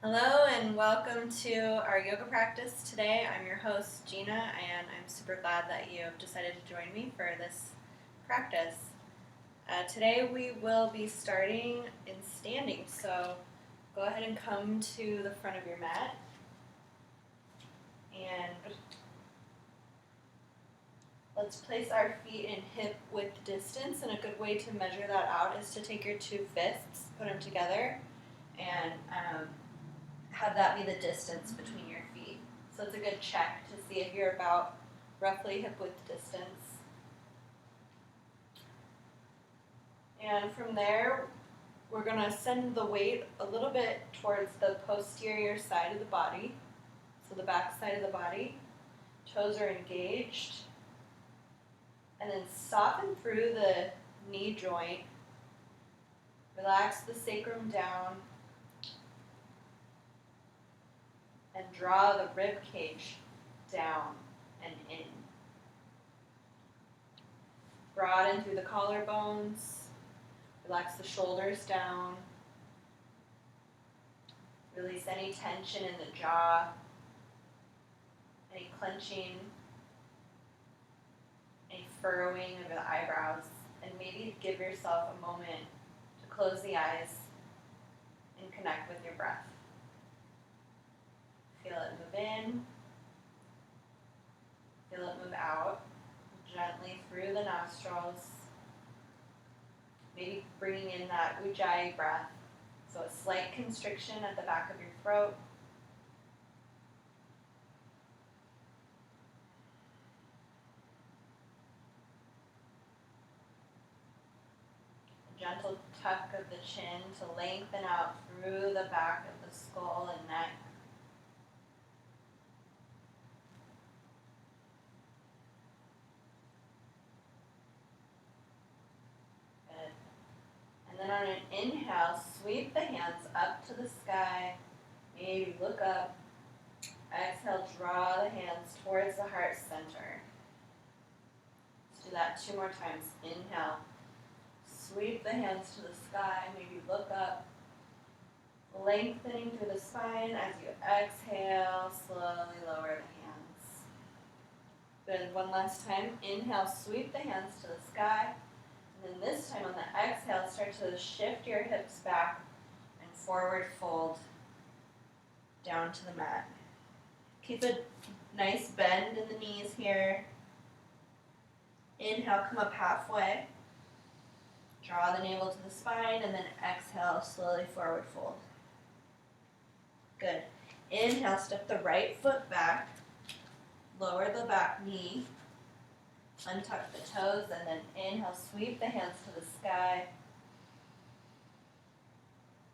Hello and welcome to our yoga practice today. I'm your host Gina and I'm super glad that you have decided to join me for this practice. Today we will be starting in standing, so go ahead and come to the front of your mat and let's place our feet in hip width distance, and a good way to measure that out is to take your two fists, put them together, and have that be the distance between your feet. So it's a good check to see if you're about roughly hip width distance. And from there, we're going to send the weight a little bit towards the posterior side of the body, so the back side of the body. Toes are engaged. And then soften through the knee joint. Relax the sacrum down. And draw the rib cage down and in. Broaden through the collarbones. Relax the shoulders down. Release any tension in the jaw, any clenching, any furrowing of the eyebrows, and maybe give yourself a moment to close the eyes and connect with your breath. Feel it move in, feel it move out, gently through the nostrils, maybe bringing in that ujjayi breath, so a slight constriction at the back of your throat. A gentle tuck of the chin to lengthen out through the back of the skull and neck. And then on an inhale, sweep the hands up to the sky. Maybe look up. Exhale, draw the hands towards the heart center. Let's do that 2 more times. Inhale, sweep the hands to the sky. Maybe look up. Lengthening through the spine as you exhale, slowly lower the hands. Good, one last time. Inhale, sweep the hands to the sky. And then this time on the exhale, start to shift your hips back and forward fold down to the mat. Keep a nice bend in the knees here. Inhale, come up halfway. Draw the navel to the spine, and then exhale, slowly forward fold. Good. Inhale, step the right foot back. Lower the back knee. Untuck the toes, and then inhale, sweep the hands to the sky.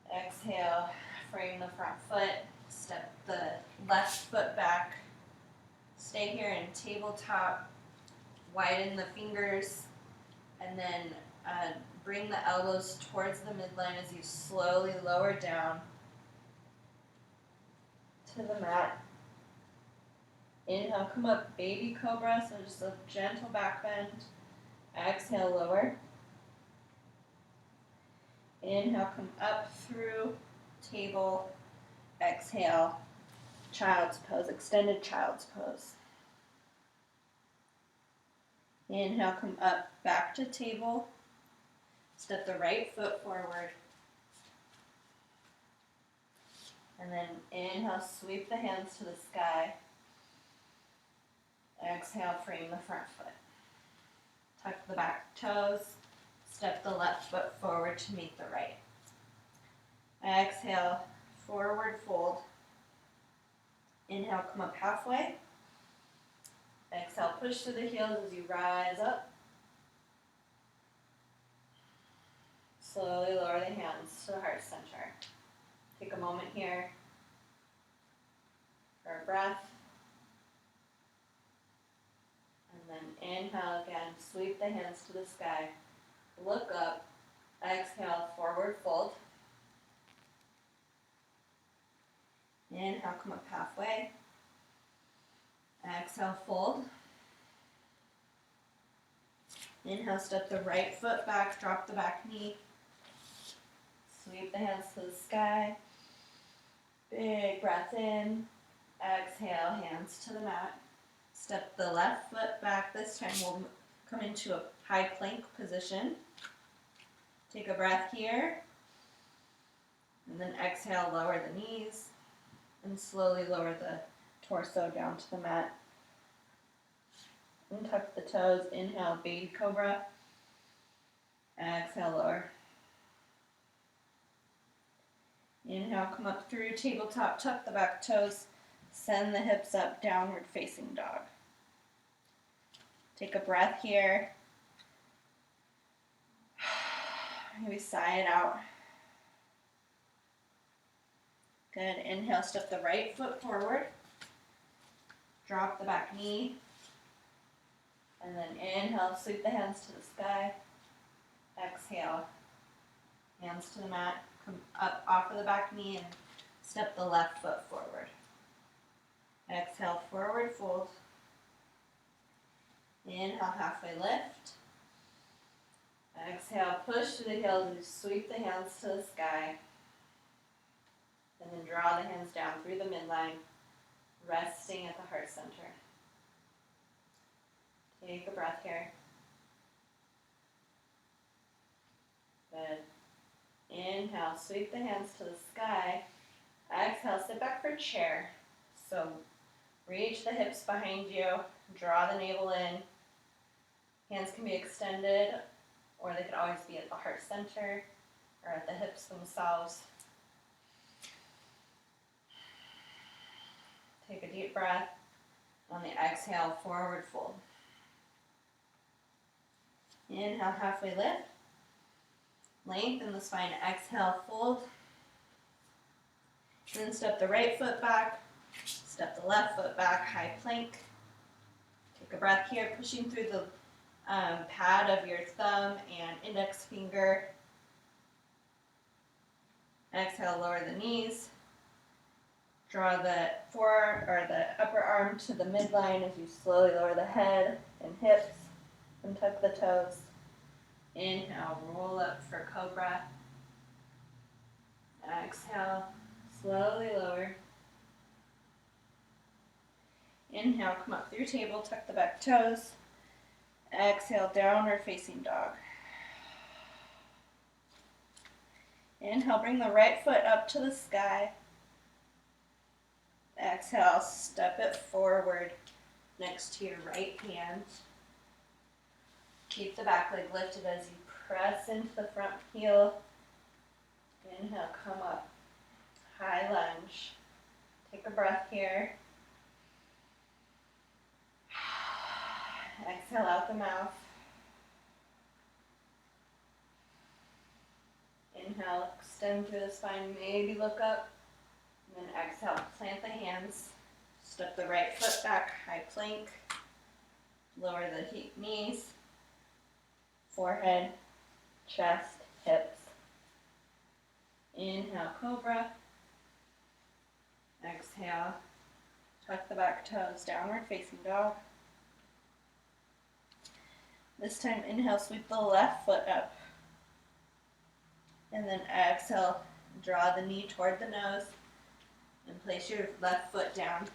Exhale, frame the front foot. Step the left foot back. Stay here in tabletop. Widen the fingers, and then bring the elbows towards the midline as you slowly lower down to the mat. Inhale, come up, baby cobra, so just a gentle back bend. Exhale, lower. Inhale, come up through table. Exhale, child's pose, extended child's pose. Inhale, come up, back to table. Step the right foot forward. And then inhale, sweep the hands to the sky. Exhale, frame the front foot. Tuck the back toes. Step the left foot forward to meet the right. Exhale, forward fold. Inhale, come up halfway. Exhale, push through the heels as you rise up. Slowly lower the hands to the heart center. Take a moment here for a breath. And then inhale again, sweep the hands to the sky. Look up, exhale, forward fold. Inhale, come up halfway. Exhale, fold. Inhale, step the right foot back, drop the back knee. Sweep the hands to the sky. Big breath in. Exhale, hands to the mat. Step the left foot back. This time we'll come into a high plank position. Take a breath here. And then exhale, lower the knees. And slowly lower the torso down to the mat. And tuck the toes. Inhale, baby cobra. Exhale, lower. Inhale, come up through tabletop, tuck the back toes, send the hips up, downward facing dog. Take a breath here. Maybe sigh it out. Good. Inhale, step the right foot forward. Drop the back knee. And then inhale, sweep the hands to the sky. Exhale, hands to the mat. Come up off of the back knee and step the left foot forward. Exhale, forward fold. Inhale, halfway lift. Exhale, push to the heels and sweep the hands to the sky. And then draw the hands down through the midline, resting at the heart center. Take a breath here. Good. Inhale, sweep the hands to the sky. Exhale, sit back for chair. So reach the hips behind you, draw the navel in. Hands can be extended, or they could always be at the heart center or at the hips themselves. Take a deep breath. On the exhale, forward fold. Inhale, halfway lift. Lengthen the spine. Exhale, fold. Then step the right foot back. Step the left foot back, high plank. Take a breath here, pushing through the pad of your thumb and index finger. Exhale, lower the knees. Draw the the upper arm to the midline as you slowly lower the head and hips and tuck the toes. Inhale, roll up for cobra. Exhale, slowly lower. Inhale, come up through table, tuck the back toes. Exhale, downward facing dog. Inhale, bring the right foot up to the sky. Exhale, step it forward next to your right hand. Keep the back leg lifted as you press into the front heel. Inhale, come up. High lunge. Take a breath here. Exhale out the mouth. Inhale, extend through the spine, maybe look up. And then exhale, plant the hands. Step the right foot back, high plank. Lower the knees. Forehead, chest, hips. Inhale, cobra. Exhale, tuck the back toes, downward facing dog. This time, inhale, sweep the left foot up. And then exhale, draw the knee toward the nose and place your left foot down.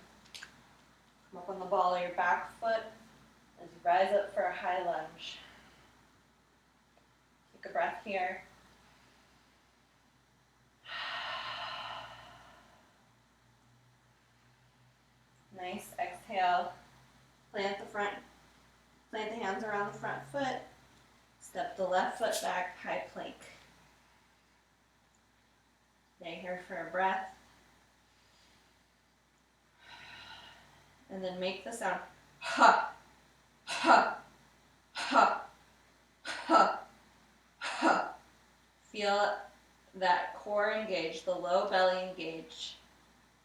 Come up on the ball of your back foot as you rise up for a high lunge. Take a breath here. Nice, exhale. Plant the hands around the front foot. Step the left foot back, high plank. Stay here for a breath. And then make the sound ha, ha, ha, ha, ha. Feel that core engage, the low belly engage.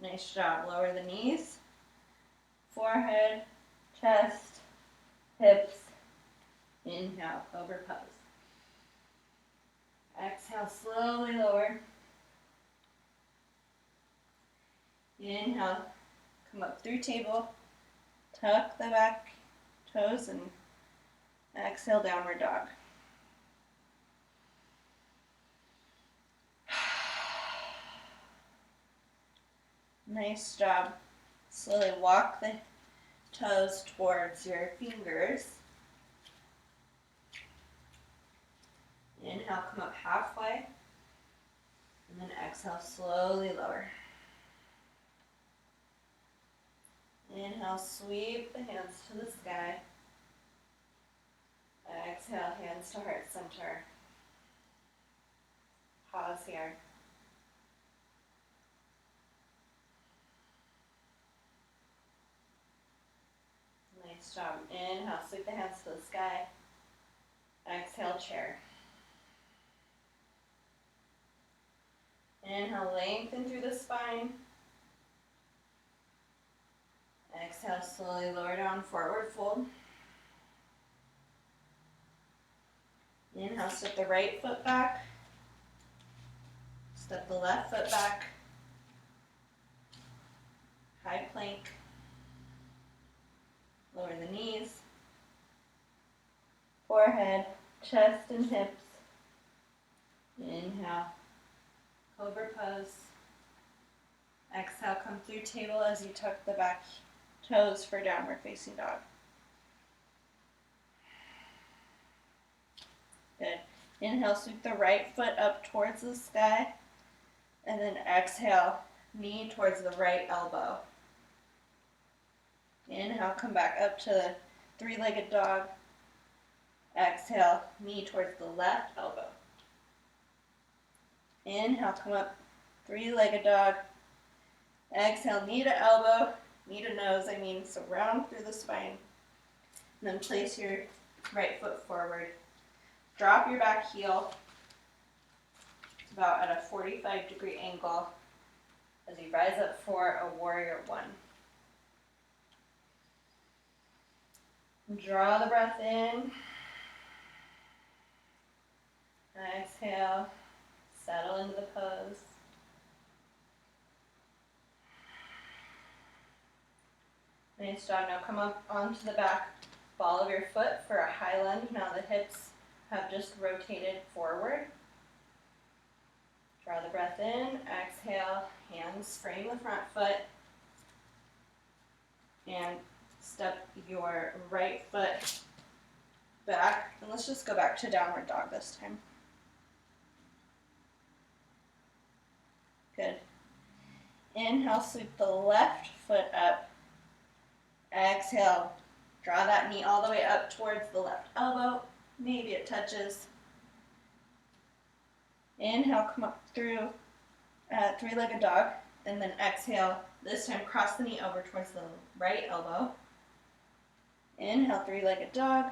Nice job. Lower the knees, forehead, chest, hips. Inhale, cobra pose. Exhale, slowly lower. Inhale, come up through table, tuck the back toes, and exhale, downward dog. Nice job. Slowly walk the toes towards your fingers. Inhale, come up halfway. And then exhale, slowly lower. Inhale, sweep the hands to the sky. Exhale, hands to heart center. Pause here. Nice job. Inhale, sweep the hands to the sky. Exhale, chair. Inhale, lengthen through the spine. Exhale, slowly lower down, forward fold. Inhale, step the right foot back. Step the left foot back. High plank. Lower the knees. Forehead, chest and hips. Inhale, cobra pose. Exhale, come through table as you tuck the back toes for downward facing dog. Good. Inhale, sweep the right foot up towards the sky. And then exhale, knee towards the right elbow. Inhale, come back up to the three-legged dog. Exhale, knee towards the left elbow. Inhale, come up, three-legged dog. Exhale, knee to elbow, knee to nose, so round through the spine. And then place your right foot forward. Drop your back heel about at a 45-degree angle as you rise up for a warrior one. Draw the breath in. Exhale, settle into the pose. Nice job. Now come up onto the back ball of your foot for a high lunge. Now the hips have just rotated forward. Draw the breath in. Exhale, hands frame the front foot. And step your right foot back. And let's just go back to downward dog this time. Good. Inhale, sweep the left foot up. Exhale, draw that knee all the way up towards the left elbow. Maybe it touches. Inhale, come up through three-legged dog. And then exhale, this time cross the knee over towards the right elbow. Inhale, three-legged dog.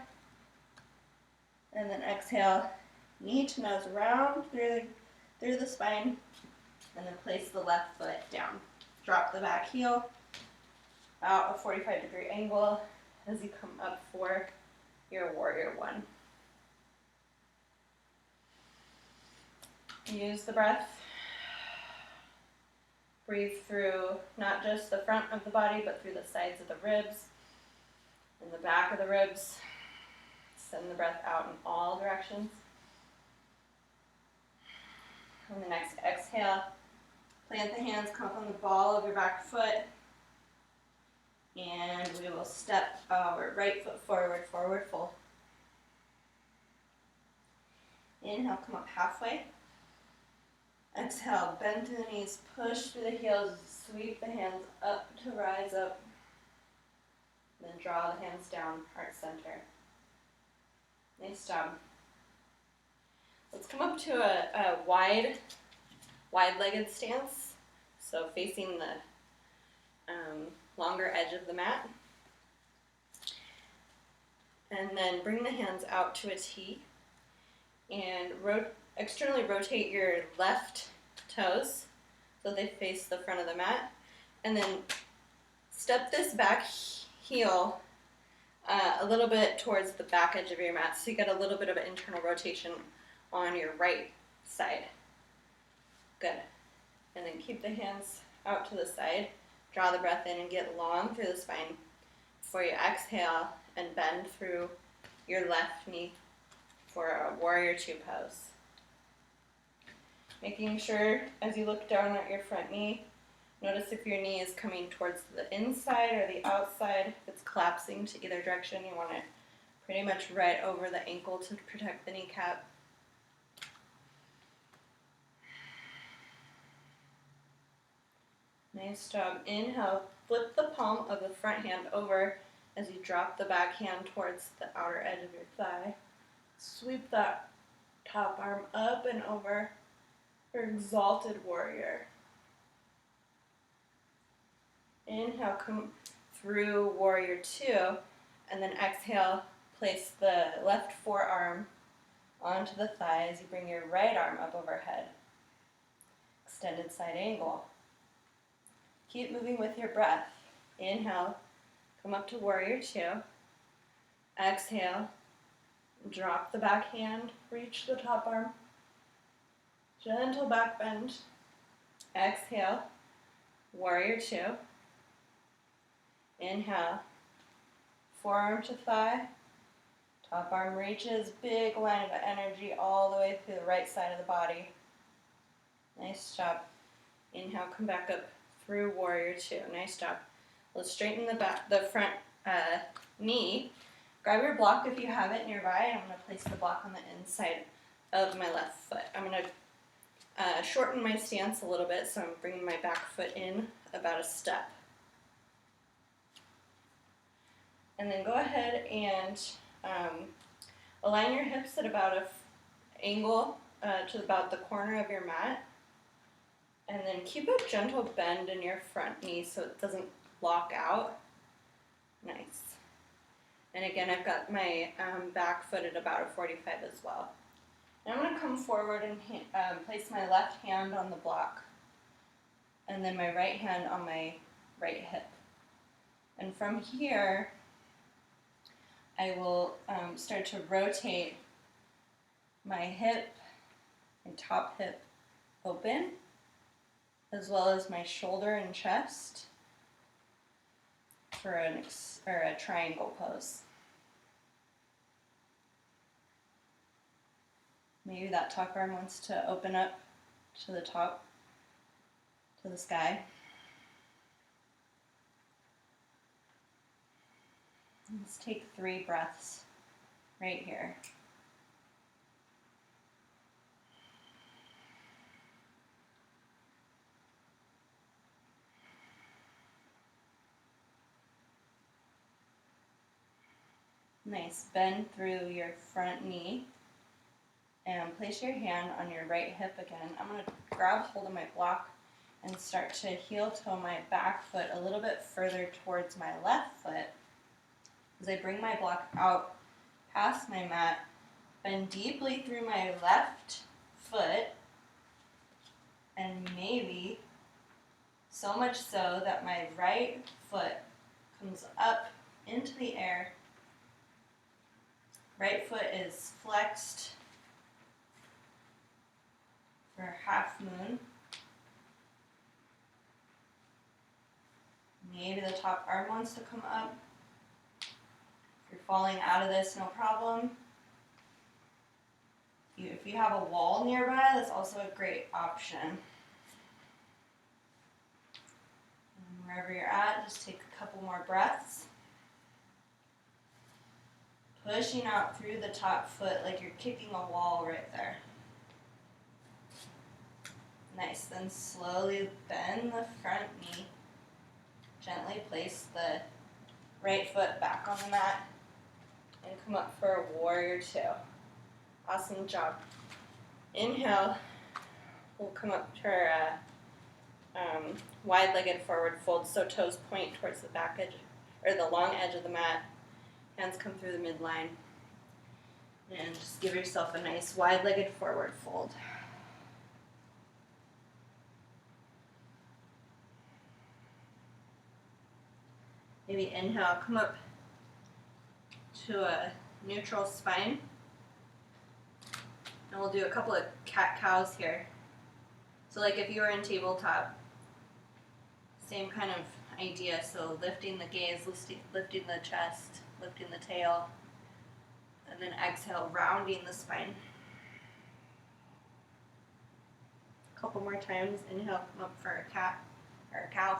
And then exhale, knee to nose round through the spine. And then place the left foot down. Drop the back heel out a 45-degree angle as you come up for your warrior one. Use the breath. Breathe through not just the front of the body, but through the sides of the ribs and the back of the ribs. Send the breath out in all directions. On the next exhale, plant the hands, come up on the ball of your back foot. And we will step our right foot forward, forward fold. Inhale, come up halfway. Exhale, bend through the knees, push through the heels, sweep the hands up to rise up. Then draw the hands down, heart center. Nice job. Let's come up to a wide-legged stance. So facing the longer edge of the mat. And then bring the hands out to a T. And externally rotate your left toes so they face the front of the mat. And then step this back heel a little bit towards the back edge of your mat so you get a little bit of an internal rotation on your right side. Good. And then keep the hands out to the side. Draw the breath in and get long through the spine before you exhale and bend through your left knee for a warrior two pose. Making sure as you look down at your front knee Notice if your knee is coming towards the inside or the outside. If it's collapsing to either direction, you want it pretty much right over the ankle to protect the kneecap. Nice job. Inhale, flip the palm of the front hand over as you drop the back hand towards the outer edge of your thigh. Sweep that top arm up and over for exalted warrior. Inhale, come through warrior two, and then exhale, place the left forearm onto the thigh as you bring your right arm up overhead. Extended side angle. Keep moving with your breath. Inhale, come up to warrior two. Exhale, drop the back hand, reach the top arm. Gentle back bend. Exhale, warrior two. Inhale, forearm to thigh. Top arm reaches, big line of energy all the way through the right side of the body. Nice job. Inhale, come back up through warrior two. Nice job. Let's straighten the front knee. Grab your block if you have it nearby. I'm going to place the block on the inside of my left foot. I'm going to shorten my stance a little bit, so I'm bringing my back foot in about a step. And then go ahead and align your hips at about an angle to about the corner of your mat. And then keep a gentle bend in your front knee so it doesn't lock out. Nice. And again, I've got my back foot at about a 45 as well. Now I'm going to come forward and place my left hand on the block, and then my right hand on my right hip. And from here, I will start to rotate my hip and top hip open, as well as my shoulder and chest for a triangle pose. Maybe that top arm wants to open up to the top, to the sky. Let's take 3 breaths right here. Nice. Bend through your front knee and place your hand on your right hip again. I'm going to grab hold of my block and start to heel toe my back foot a little bit further towards my left foot. As I bring my block out past my mat, bend deeply through my left foot, and maybe so much so that my right foot comes up into the air. Right foot is flexed for half moon. Maybe the top arm wants to come up. If you're falling out of this, no problem. If you have a wall nearby, that's also a great option. And wherever you're at, just take a couple more breaths. Pushing out through the top foot like you're kicking a wall right there. Nice. Then slowly bend the front knee. Gently place the right foot back on the mat and come up for a warrior two. Awesome job. Inhale. We'll come up to our wide-legged forward fold, so toes point towards the back edge, or the long edge of the mat. Hands come through the midline. And just give yourself a nice wide-legged forward fold. Maybe inhale, come up to a neutral spine. And we'll do a couple of cat-cows here. So like if you were in tabletop, same kind of idea. So lifting the gaze, lifting the chest, lifting the tail, and then exhale, rounding the spine. A couple more times. Inhale, come up for a cat or cow.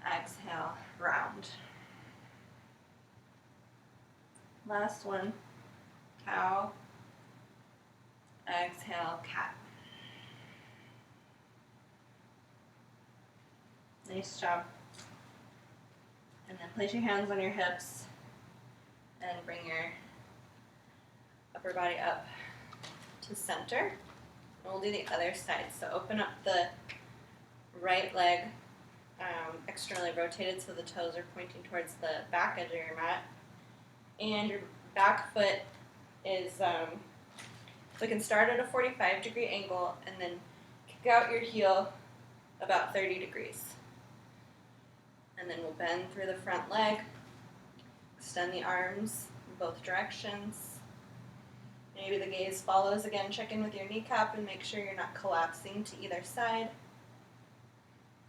Exhale, round. Last one, cow. Exhale, cat. Nice job. And then place your hands on your hips and bring your upper body up to center. And we'll do the other side. So open up the right leg, externally rotated so the toes are pointing towards the back edge of your mat. And your back foot is, we can start at a 45-degree angle and then kick out your heel about 30 degrees. And then we'll bend through the front leg, extend the arms in both directions. Maybe the gaze follows. Again, check in with your kneecap and make sure you're not collapsing to either side.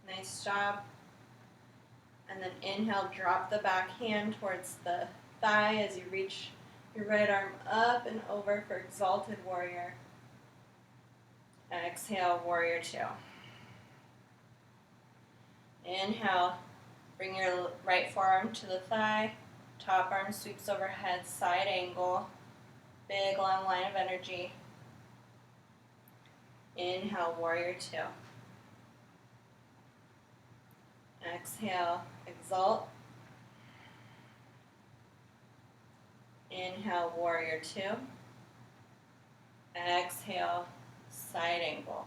Nice job. And then inhale, drop the back hand towards the thigh as you reach your right arm up and over for exalted warrior. Exhale, warrior two. Inhale, bring your right forearm to the thigh, top arm sweeps overhead, side angle, big long line of energy. Inhale, warrior two. Exhale, exalt. Inhale, warrior two. Exhale, side angle.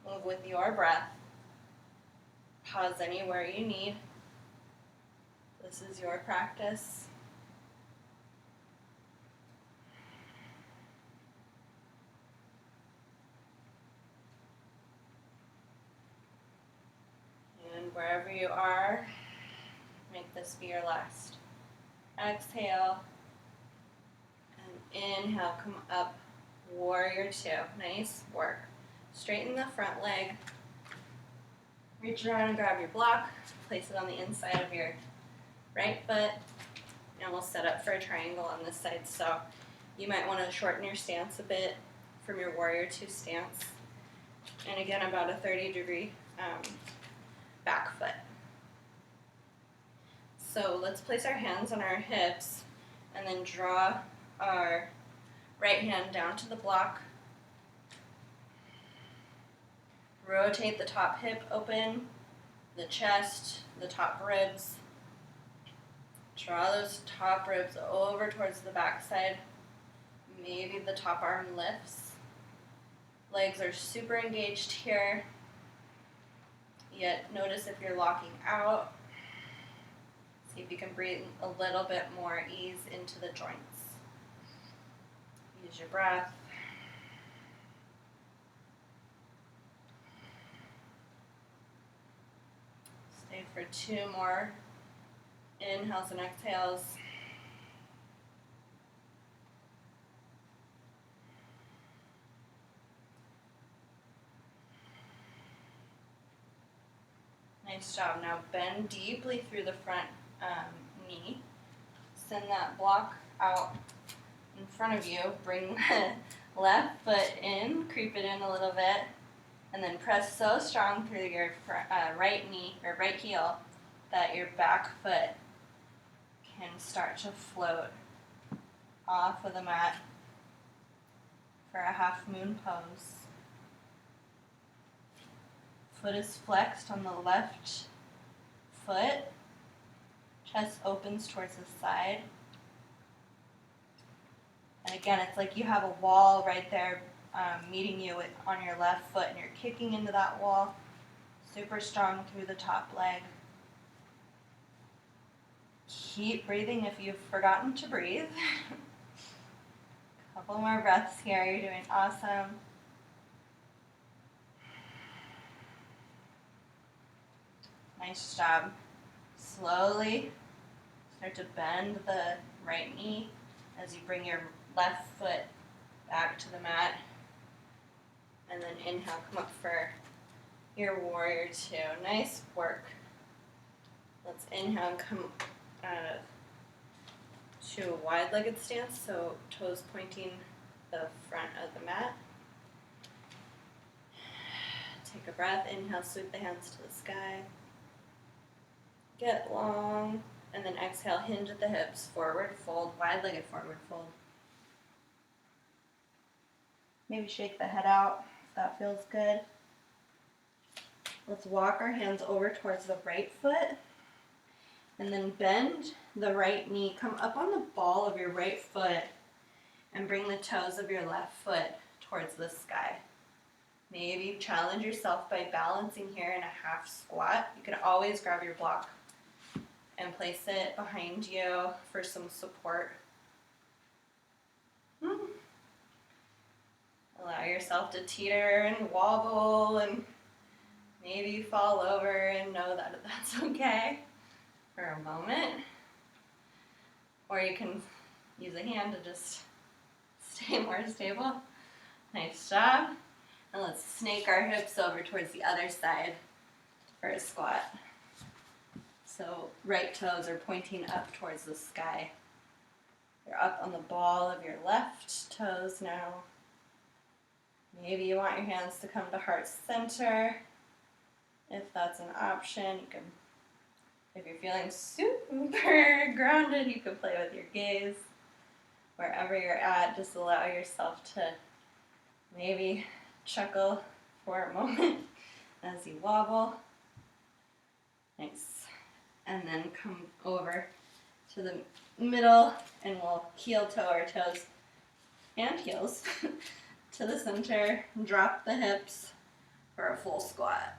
Move with your breath. Pause anywhere you need. This is your practice. And wherever you are, make this be your last. Exhale. And inhale, come up, warrior two. Nice work. Straighten the front leg. Reach around and grab your block. Place it on the inside of your right foot. And we'll set up for a triangle on this side. So you might want to shorten your stance a bit from your warrior two stance. And again, about a 30-degree back foot. So let's place our hands on our hips and then draw our right hand down to the block. Rotate the top hip open, the chest, the top ribs. Draw those top ribs over towards the back side. Maybe the top arm lifts. Legs are super engaged here. Yet notice if you're locking out. See if you can breathe a little bit more ease into the joints. Use your breath. Stay for two more inhales and exhales. Nice job. Now bend deeply through the front knee. Send that block out in front of you. Bring the left foot in, creep it in a little bit, and then press so strong through your right knee or right heel that your back foot can start to float off of the mat for a half moon pose. Foot is flexed on the left foot. Chest opens towards the side. And again, it's like you have a wall right there meeting you on your left foot, and you're kicking into that wall. Super strong through the top leg. Keep breathing if you've forgotten to breathe. Couple more breaths here. You're doing awesome. Nice job. Slowly start to bend the right knee as you bring your left foot back to the mat. And then inhale, come up for your warrior two. Nice work. Let's inhale and come to a wide-legged stance, so toes pointing the front of the mat. Take a breath, inhale, sweep the hands to the sky. Get long, and then exhale, hinge at the hips, forward fold, wide-legged forward fold. Maybe shake the head out if that feels good. Let's walk our hands over towards the right foot, and then bend the right knee. Come up on the ball of your right foot, and bring the toes of your left foot towards the sky. Maybe challenge yourself by balancing here in a half squat. You can always grab your block and place it behind you for some support. Allow yourself to teeter and wobble, and maybe you fall over and know that that's okay for a moment. Or you can use a hand to just stay more stable. Nice job. And let's snake our hips over towards the other side for a squat. So right toes are pointing up towards the sky. You're up on the ball of your left toes now. Maybe you want your hands to come to heart center. If that's an option, you can, if you're feeling super grounded, you can play with your gaze. Wherever you're at, just allow yourself to maybe chuckle for a moment as you wobble. Nice. And then come over to the middle, and we'll heel toe our toes and heels to the center. Drop the hips for a full squat.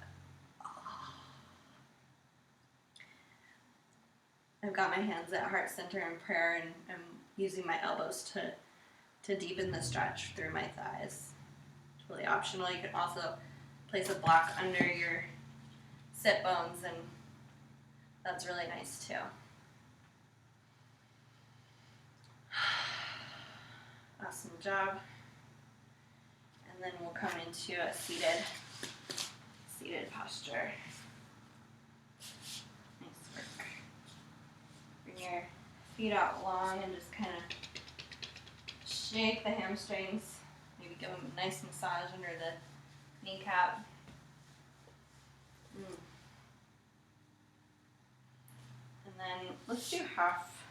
I've got my hands at heart center in prayer, and I'm using my elbows to deepen the stretch through my thighs. Totally optional. You can also place a block under your sit bones, and that's really nice too. Awesome job. And then we'll come into a seated posture. Nice work. Bring your feet out long and just kind of shake the hamstrings. Maybe give them a nice massage under the kneecap. And then let's do half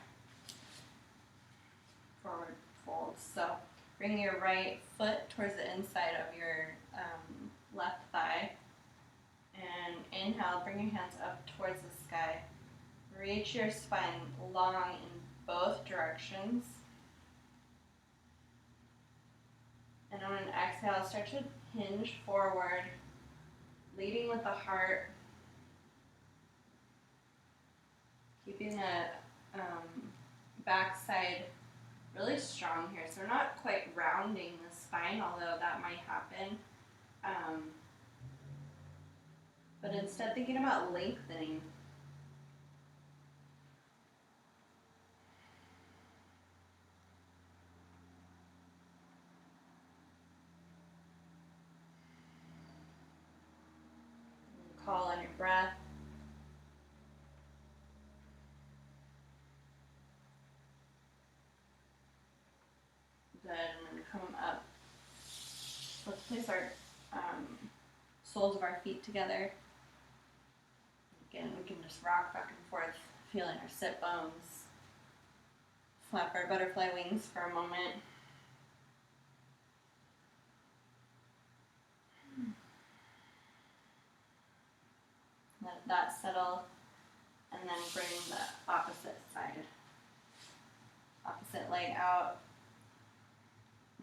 forward fold. So bring your right foot towards the inside of your left thigh. And inhale, bring your hands up towards the sky. Reach your spine long in both directions. And on an exhale, start to hinge forward, leading with the heart. Keeping the backside really strong here. So we're not quite rounding the spine, although that might happen. But instead thinking about lengthening. Call on your breath. Good, and then come up. Let's place our soles of our feet together. Again, we can just rock back and forth, feeling our sit bones. Flap our butterfly wings for a moment. Let that settle, and then bring the opposite side. Opposite leg out,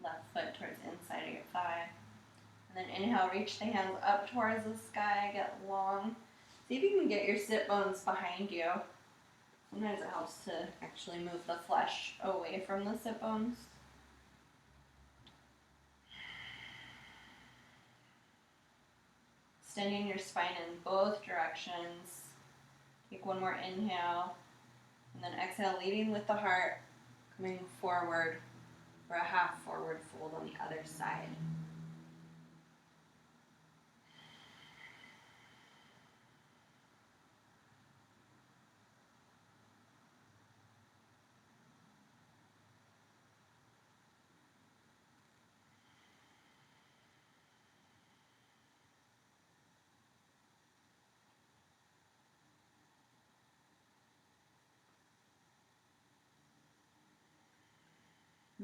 left foot towards the inside of your thigh. And then inhale, reach the hands up towards the sky, get long. See if you can get your sit bones behind you. Sometimes it helps to actually move the flesh away from the sit bones. Extending your spine in both directions. Take one more inhale, and then exhale, leading with the heart, coming forward for a half forward fold on the other side.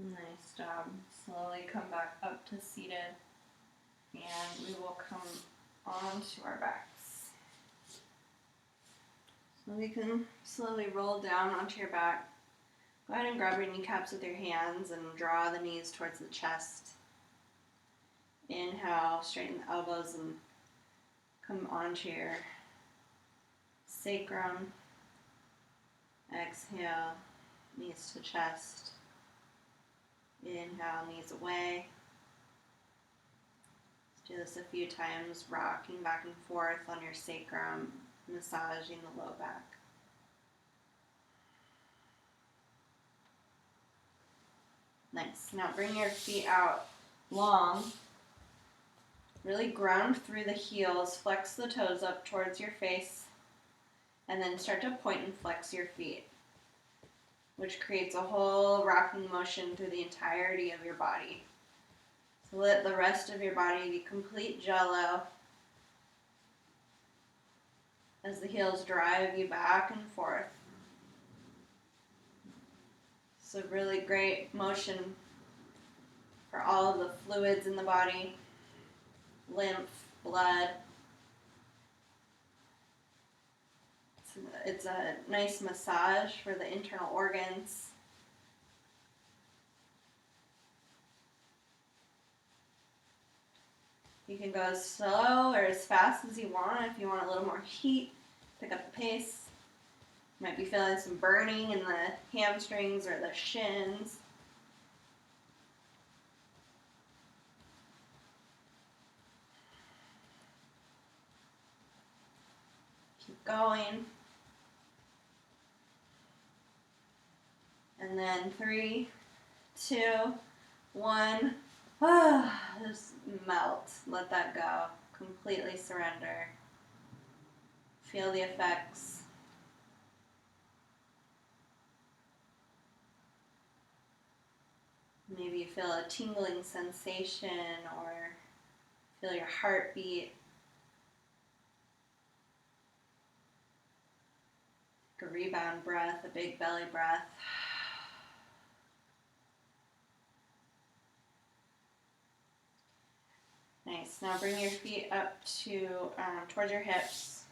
Nice job. Slowly come back up to seated, and we will come onto our backs. So we can slowly roll down onto your back. Go ahead and grab your kneecaps with your hands and draw the knees towards the chest. Inhale, straighten the elbows and come onto your sacrum. Exhale, knees to chest. Inhale, knees away. Let's do this a few times, rocking back and forth on your sacrum, massaging the low back. Nice. Now bring your feet out long. Really ground through the heels, flex the toes up towards your face, and then start to point and flex your feet, which creates a whole rocking motion through the entirety of your body. So let the rest of your body be complete jello as the heels drive you back and forth. So really great motion for all of the fluids in the body, lymph, blood. It's a nice massage for the internal organs. You can go as slow or as fast as you want. If you want a little more heat, pick up the pace. You might be feeling some burning in the hamstrings or the shins. Keep going. And then 3, 2, 1. Just melt. Let that go. Completely surrender. Feel the effects. Maybe you feel a tingling sensation or feel your heartbeat. Take a rebound breath, a big belly breath. Nice. Now bring your feet up to towards your hips.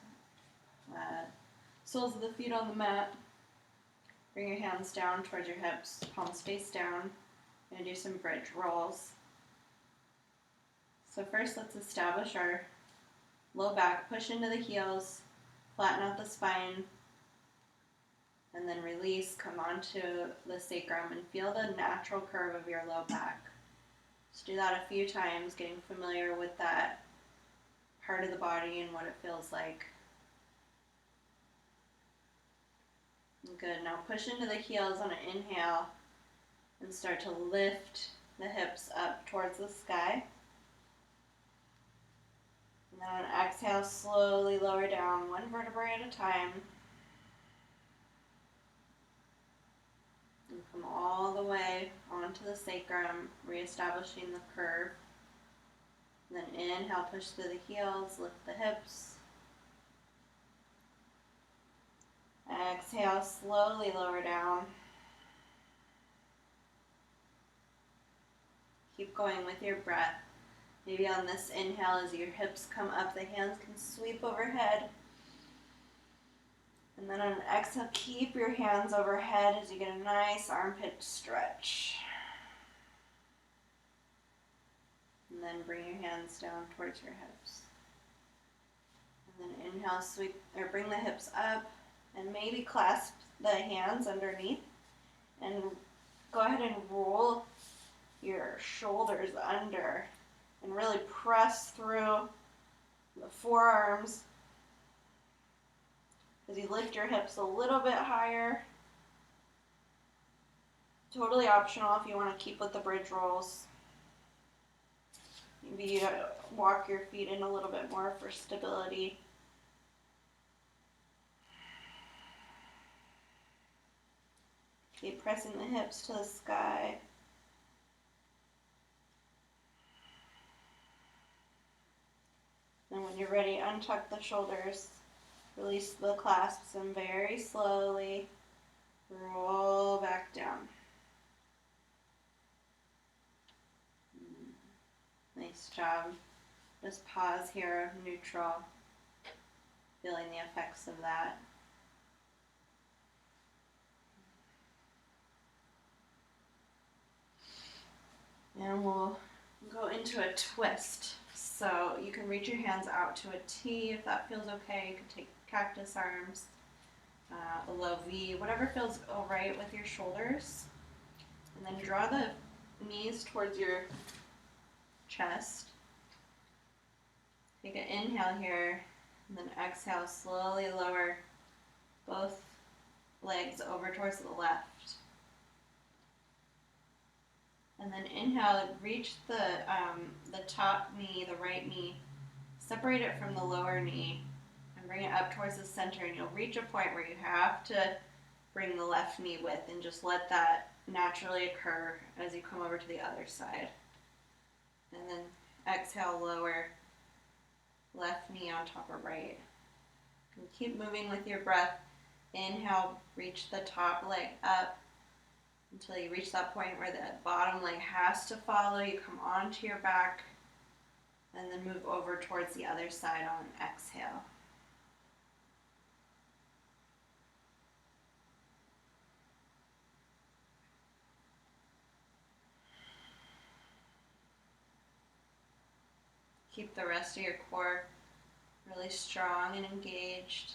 Soles of the feet on the mat. Bring your hands down towards your hips, palms face down. We're going to do some bridge rolls. So first let's establish our low back. Push into the heels, flatten out the spine, and then release. Come onto the sacrum and feel the natural curve of your low back. Just do that a few times, getting familiar with that part of the body and what it feels like. Good. Now push into the heels on an inhale and start to lift the hips up towards the sky. And then on an exhale, slowly lower down one vertebrae at a time. And come all the way onto the sacrum, reestablishing the curve. And then inhale, push through the heels, lift the hips. Exhale, slowly lower down. Keep going with your breath. Maybe on this inhale, as your hips come up, the hands can sweep overhead. And then on an exhale, keep your hands overhead as you get a nice armpit stretch. And then bring your hands down towards your hips. And then inhale, sweep or bring the hips up and maybe clasp the hands underneath and go ahead and roll your shoulders under and really press through the forearms as you lift your hips a little bit higher. Totally optional if you want to keep with the bridge rolls. Maybe you walk your feet in a little bit more for stability. Keep pressing the hips to the sky. And when you're ready, untuck the shoulders, release the clasps, and very slowly roll back down. Nice job. Just pause here, neutral, feeling the effects of that. And we'll go into a twist. So you can reach your hands out to a T if that feels okay. You can take cactus arms, a low V, whatever feels all right with your shoulders. And then draw the knees towards your chest. Take an inhale here, and then exhale, slowly lower both legs over towards the left. And then inhale, reach the top knee, the right knee, separate it from the lower knee, and bring it up towards the center. And you'll reach a point where you have to bring the left knee with, and just let that naturally occur as you come over to the other side. And then exhale, lower left knee on top of right. And keep moving with your breath. Inhale, reach the top leg up until you reach that point where the bottom leg has to follow. You come onto your back and then move over towards the other side on an exhale. Keep the rest of your core really strong and engaged.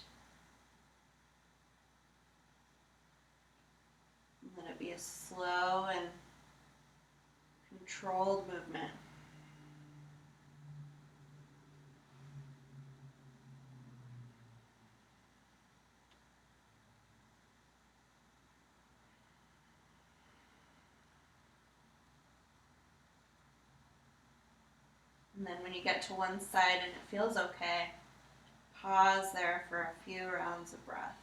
Let it be a slow and controlled movement. And then when you get to one side and it feels okay, pause there for a few rounds of breath.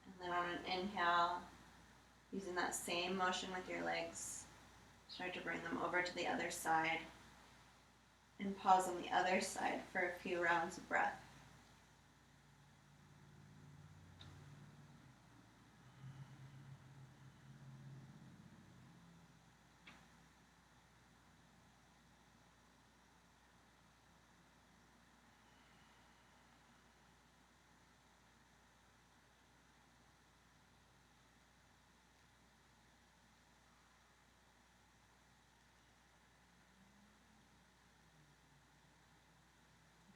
And then on an inhale, using that same motion with your legs, start to bring them over to the other side. And pause on the other side for a few rounds of breath.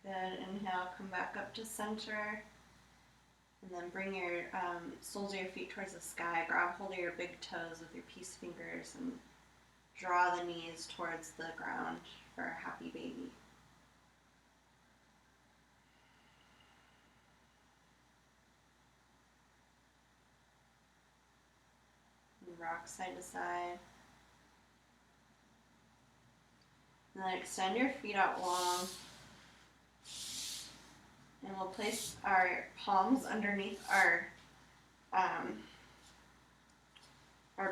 Good. Inhale, come back up to center. And then bring your soles of your feet towards the sky. Grab hold of your big toes with your peace fingers and draw the knees towards the ground for a happy baby. And rock side to side. And then extend your feet out long. And we'll place our palms underneath our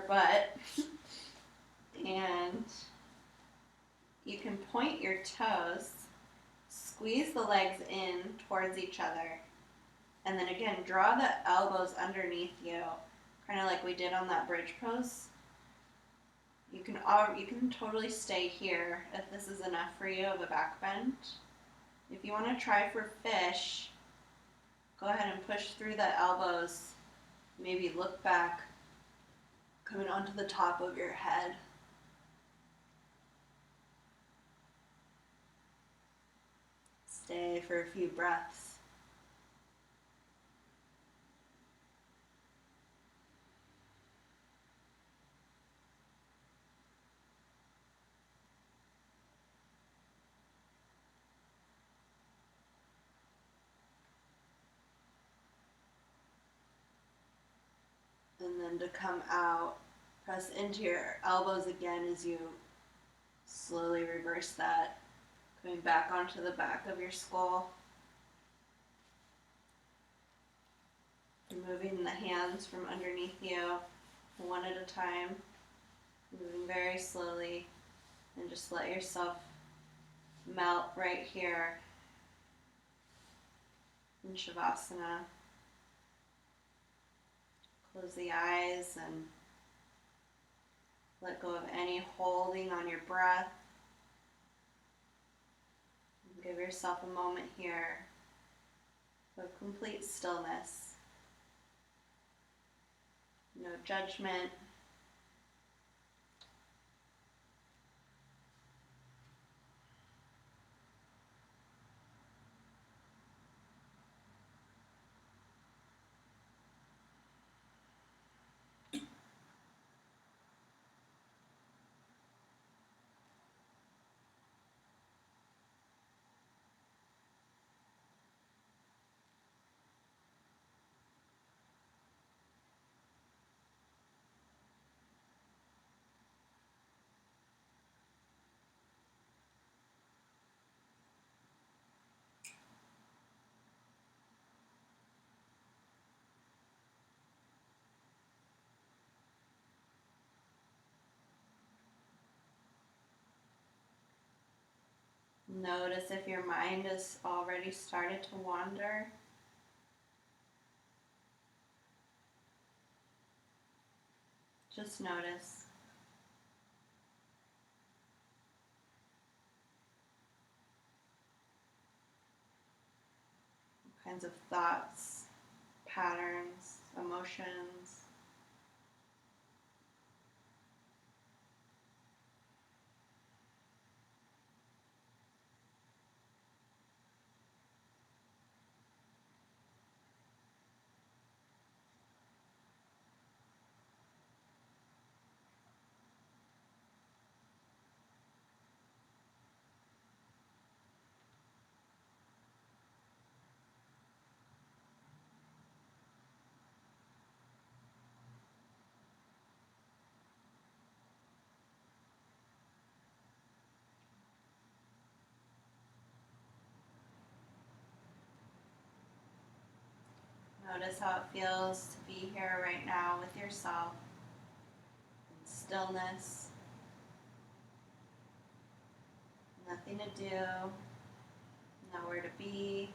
butt. And you can point your toes, squeeze the legs in towards each other, and then again, draw the elbows underneath you, kind of like we did on that bridge pose. You can totally stay here if this is enough for you of a back bend. If you want to try for fish, go ahead and push through the elbows. Maybe look back, coming onto the top of your head. Stay for a few breaths. And then to come out, press into your elbows again as you slowly reverse that, coming back onto the back of your skull. Removing the hands from underneath you, one at a time. Moving very slowly, and just let yourself melt right here in Savasana. Close the eyes and let go of any holding on your breath. And give yourself a moment here of complete stillness. No judgment. Notice if your mind has already started to wander. Just notice. What kinds of thoughts, patterns, emotions. Notice how it feels to be here right now with yourself in stillness. Nothing to do, nowhere to be.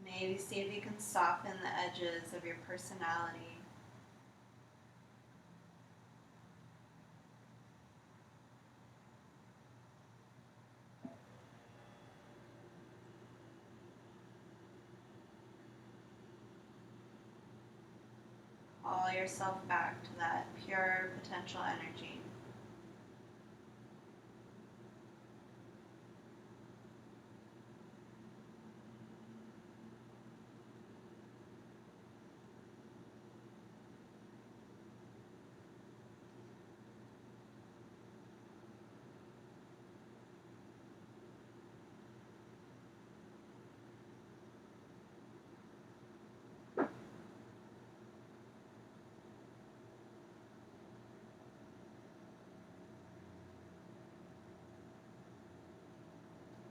Maybe see if you can soften the edges of your personality. Call yourself back to that pure potential energy.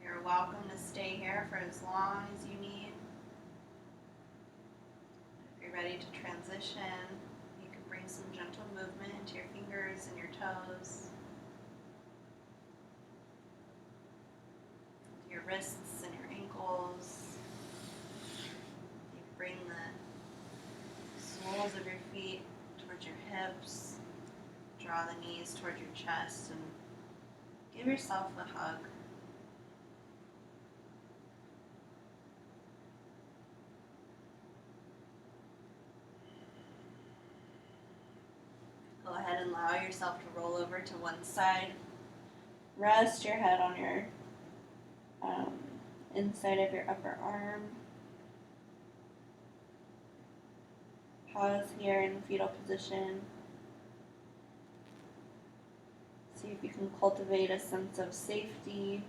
You're welcome to stay here for as long as you need. If you're ready to transition, you can bring some gentle movement into your fingers and your toes, your wrists and your ankles. You can bring the soles of your feet towards your hips, draw the knees towards your chest, and give yourself a hug. Go ahead and allow yourself to roll over to one side. Rest your head on your inside of your upper arm. Pause here in the fetal position. See if you can cultivate a sense of safety.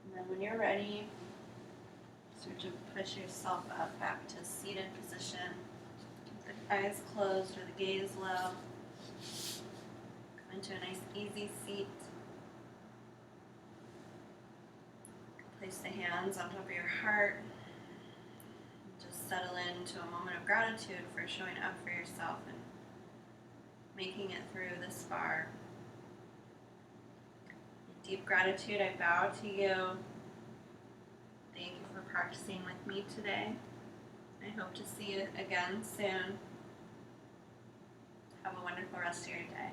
And then when you're ready, start to push yourself up back to seated position. Keep the eyes closed or the gaze low. Come into a nice easy seat. Place the hands on top of your heart. Just settle into a moment of gratitude for showing up for yourself and making it through this far. In deep gratitude, I bow to you. Thank you for practicing with me today. I hope to see you again soon. Have a wonderful rest of your day.